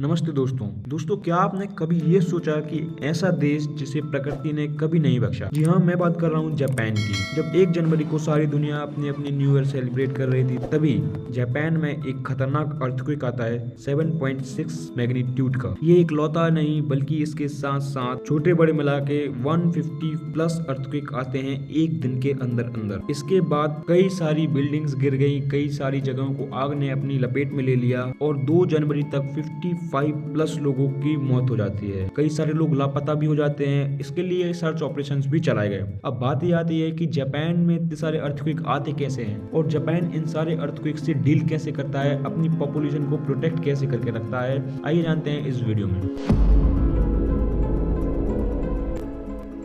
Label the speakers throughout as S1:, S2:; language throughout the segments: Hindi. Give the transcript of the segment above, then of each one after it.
S1: नमस्ते दोस्तों क्या आपने कभी ये सोचा कि ऐसा देश जिसे प्रकृति ने कभी नहीं बख्शा। जी हाँ, मैं बात कर रहा हूँ जापान की। जब 1 जनवरी को सारी दुनिया अपनी अपनी न्यू ईयर सेलिब्रेट कर रही थी, तभी जापान में एक खतरनाक अर्थक्वेक आता है 7.6 मैग्नीट्यूड का। ये एक लौता नहीं बल्कि इसके साथ साथ छोटे बड़े मिला के 150 प्लस अर्थक्वेक आते हैं एक दिन के अंदर अंदर। इसके बाद कई सारी बिल्डिंग्स गिर गई, कई सारी जगहों को आग ने अपनी लपेट में ले लिया और 2 जनवरी तक 55 प्लस लोगों की मौत हो जाती है। कई सारे लोग लापता भी हो जाते हैं। इसके लिए सर्च ऑपरेशंस भी चलाए गए। अब बात ये आती है कि जापान में इतने सारे अर्थक्वेक आते कैसे हैं और जापान इन सारे अर्थक्वेक से डील कैसे करता है, अपनी पॉपुलेशन को प्रोटेक्ट कैसे करके रखता है। आइए जानते हैं इस वीडियो में।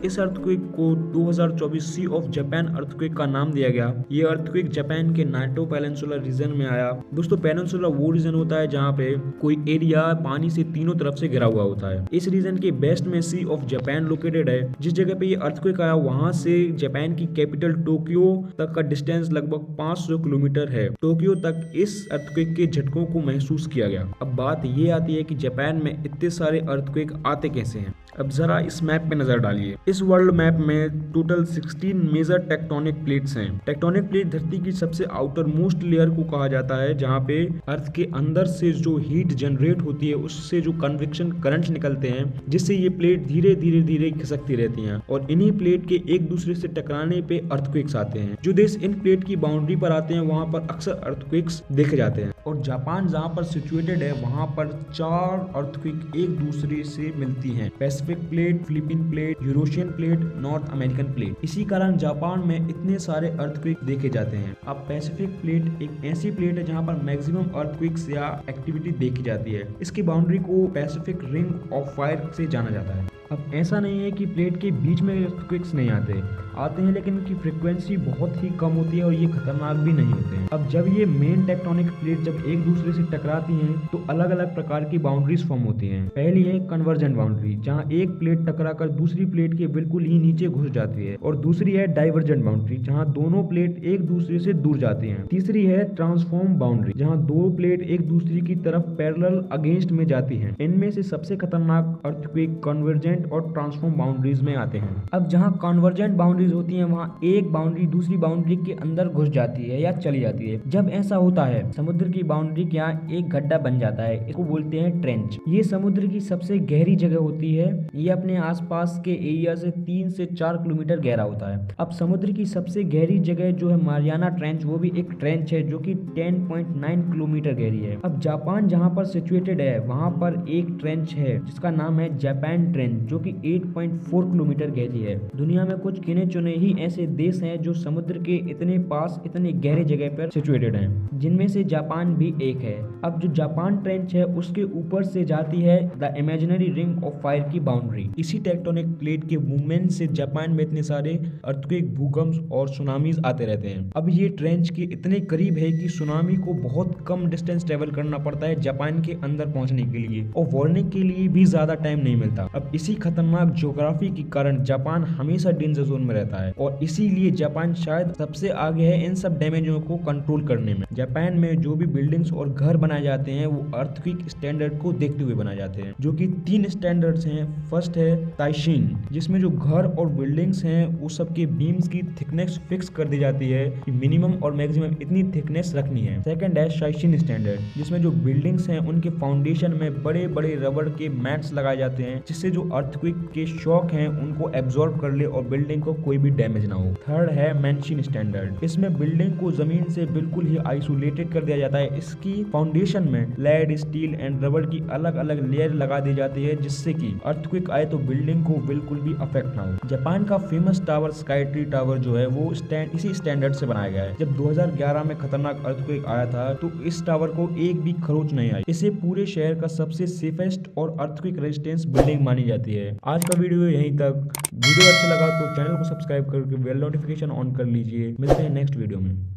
S1: इस अर्थक्वेक को 2024 सी ऑफ जापान अर्थक्वेक का नाम दिया गया। ये अर्थक्वेक जापान के नाटो पेनिनसुला रीजन में आया। दोस्तों, पेनिनसुला वो रीजन होता है जहाँ पे कोई एरिया पानी से तीनों तरफ से घिरा हुआ होता है। इस रीजन के वेस्ट में सी ऑफ जापान लोकेटेड है। जिस जगह पे ये अर्थक्वेक आया वहां से जापान की कैपिटल टोक्यो तक का डिस्टेंस लगभग 500 किलोमीटर है। टोक्यो तक इस अर्थक्वेक के झटकों को महसूस किया गया। अब बात ये आती है कि जापान में इतने सारे अर्थक्वेक आते कैसे हैं। अब जरा इस मैप पे नजर डालिए। इस वर्ल्ड मैप में टोटल 16 मेजर टेक्टोनिक प्लेट्स हैं। टेक्टोनिक प्लेट धरती की सबसे आउटर मोस्ट लेयर को कहा जाता है, जहाँ पे अर्थ के अंदर से जो हीट जनरेट होती है उससे जो कन्वेक्शन करंट निकलते हैं, जिससे ये प्लेट धीरे धीरे खिसकती रहती हैं और इन्हीं प्लेट के एक दूसरे से टकराने पे अर्थक्वेक्स आते हैं। जो देश इन प्लेट की बाउंड्री पर आते हैं वहां पर अक्सर अर्थक्वेक्स देखे जाते हैं और जापान जहाँ पर सिचुएटेड है वहां पर 4 अर्थक्वेक एक दूसरे से मिलती हैं। Pacific plate, Philippine plate, Eurasian plate, north American plate. इसी कारण जापान में इतने सारे अर्थक्वेक देखे जाते हैं। अब पैसिफिक प्लेट एक ऐसी प्लेट है जहां पर मैक्सिमम अर्थक्वेक्स या एक्टिविटी देखी जाती है। इसकी बाउंड्री को पैसिफिक रिंग ऑफ फायर से जाना जाता है। अब ऐसा नहीं है कि प्लेट के बीच में अर्थक्वेक्स नहीं आते हैं, लेकिन इनकी फ्रीक्वेंसी बहुत ही कम होती है और ये खतरनाक भी नहीं होते हैं। अब जब ये मेन टेक्टोनिक प्लेट जब एक दूसरे से टकराती हैं तो अलग अलग प्रकार की बाउंड्रीज फॉर्म होती हैं। पहली है कन्वर्जेंट बाउंड्री, जहां एक प्लेट टकराकर दूसरी प्लेट के बिल्कुल ही नीचे घुस जाती है, और दूसरी है डाइवर्जेंट बाउंड्री, जहां दोनों प्लेट एक दूसरे से दूर जाती हैं। तीसरी है ट्रांसफॉर्म बाउंड्री, जहां दो प्लेट एक दूसरे की तरफ पैरेलल अगेंस्ट में जाती हैं। इनमें से सबसे खतरनाक अर्थक्वेक कन्वर्जेंट और ट्रांसफॉर्म बाउंड्रीज में आते हैं। अब जहां कन्वर्जेंट बाउंड्रीज होती हैं वहां एक बाउंड्री दूसरी बाउंड्री के अंदर घुस जाती है या चली जाती है। जब ऐसा होता है समुद्र की बाउंड्री के यहाँ एक गड्ढा बन जाता है, इसको बोलते हैं ट्रेंच। ये समुद्र की सबसे गहरी जगह होती है। ये अपने आसपास के एरिया से 3 से 4 किलोमीटर गहरा होता है। अब समुद्र की सबसे गहरी जगह जो है मारियाना ट्रेंच, वो भी एक ट्रेंच है जो कि 10.9 किलोमीटर गहरी है। अब जापान जहाँ पर सिचुएटेड है वहां पर एक ट्रेंच है जिसका नाम है जापान ट्रेंच, जो कि 8.4 किलोमीटर गहरी है। दुनिया में कुछ गिने चुने ही ऐसे देश हैं जो समुद्र के इतने पास इतने गहरे जगह पर सिचुएटेड हैं, जिनमें से जापान भी एक है। अब जो जापान ट्रेंच है उसके ऊपर से जाती है the imaginary ring of fire की बाउंड्री। इसी टेक्टोनिक प्लेट के मूवमेंट से जापान में इतने सारे अर्थक्वेक, भूकंप और सुनामीज आते रहते हैं। अब ये ट्रेंच के इतने करीब है कि सुनामी को बहुत कम डिस्टेंस ट्रेवल करना पड़ता है जापान के अंदर पहुंचने के लिए, और वार्निंग के लिए भी ज्यादा टाइम नहीं मिलता। अब इसी खतरनाक ज्योग्राफी के कारण जापान हमेशा डेंजर जोन में रहता है और इसीलिए जापान शायद सबसे आगे है इन सब डैमेजों को कंट्रोल करने में। जापान में जो भी बिल्डिंग्स और घर बनाए जाते हैं वो अर्थक्वेक स्टैंडर्ड को देखते हुए बनाए जाते हैं, जो कि 3 स्टैंडर्ड्स हैं। फर्स्ट है ताइशिन, जिसमें जो घर और बिल्डिंग्स हैं वो सबके बीम्स की थिकनेस फिक्स कर दी जाती है कि मिनिमम और मैक्सिमम इतनी थिकनेस रखनी है। सेकंड है शाइशिन स्टैंडर्ड, जिसमें जो बिल्डिंग्स हैं उनके फाउंडेशन में बड़े बड़े रबड़ के मैट्स लगाए जाते हैं, जिससे जो अर्थक्वेक के शॉक हैं उनको एब्जॉर्ब कर ले और बिल्डिंग को कोई भी डैमेज ना हो। थर्ड है मेंशिन स्टैंडर्ड, इसमें बिल्डिंग को जमीन से बिल्कुल ही आइसोलेटेड कर दिया जाता है। इसकी फाउंडेशन में लेड, स्टील एंड रबड़ की अलग अलग लेयर लगा दी जाती है, जिससे कि अर्थक्वेक आए तो बिल्डिंग को बिल्कुल भी अफेक्ट ना हो। जापान का famous tower sky tree tower जो है वो इसी स्टैंडर्ड से बनाया गया है। जब 2011 में खतरनाक अर्थक्वेक आया था तो इस टावर को एक भी खरोच नहीं आई। इसे पूरे शहर का सबसे सेफेस्ट और अर्थक्वेक रेजिस्टेंस बिल्डिंग मानी जाती है। आज का वीडियो यहीं तक। वीडियो अच्छा लगा तो चैनल को सब्सक्राइब करके बेल नोटिफिकेशन ऑन कर लीजिए। मिलते हैं नेक्स्ट वीडियो में।